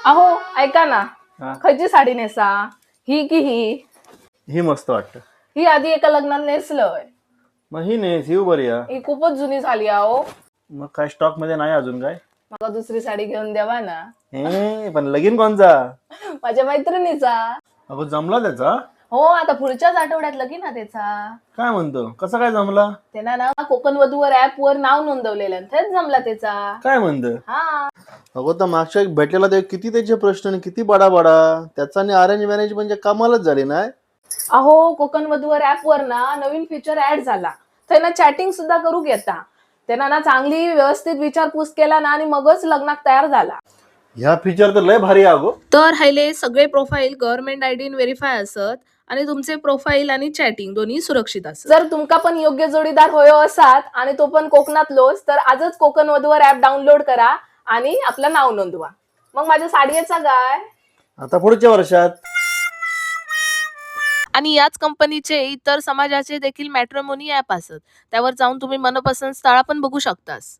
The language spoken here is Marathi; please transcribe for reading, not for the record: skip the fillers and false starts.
अहो ऐका ना, हा, खयची साडी नेसा? ही की ही? ही मस्त वाटतं. ही आधी एका लग्नात नेसलंय. मग ही नेस, ही बरी आहे. ही खूपच जुनी झाली अहो. मग काय स्टॉक मध्ये नाही अजून काय? मला दुसरी साडी घेऊन द्यावा ना. पण लगीन कोणचा? माझ्या मैत्रिणीचा. अगो जमला त्याचा? हो, आता पुढच्याच आठवड्यात लगीन ना त्याचा. काय म्हणतो, कसा काय जमला? त्यांना ना कोकण वधूवर ऍप वर नाव नोंदवलेलं आणि तेच जमला त्याचा. काय म्हणतं? हा. अगो तर मागच्या एक भेटलेला ते किती त्याचे प्रश्न आणि किती बडा त्याचा आणि अरेंज मॅरेज म्हणजे कमालच झाली नाही. अहो कोकण वधूवर ऍप वर ना नवीन फीचर ऍड झाला. त्यांना चॅटिंग सुद्धा करू घेता. त्यांना ना चांगली व्यवस्थित विचारपूस केला ना आणि मगच लग्नात तयार झाला. ह्या फीचर तर लय भारी आहे अगो. तर हायले सगळे प्रोफाईल गव्हर्नमेंट आयडीन व्हेरीफाय असत आणि तुमचे प्रोफाईल आणि चॅटिंग दोन्ही सुरक्षित असत. जर तुमका पण योग्य जोडीदार होयो असात आणि तो पण कोकणातलोच तर आजच कोकण वधूवर ऍप डाउनलोड करा आणि आपलं नाव नोंदवा. मग माझ्या साडीचा काय? आता पुढच्या वर्षात. आणि याच कंपनीचे इतर समाजाचे देखील मॅट्रिमोनी ऍप असत. त्यावर जाऊन तुम्ही मनपसंत स्थळा पण बघू शकतास.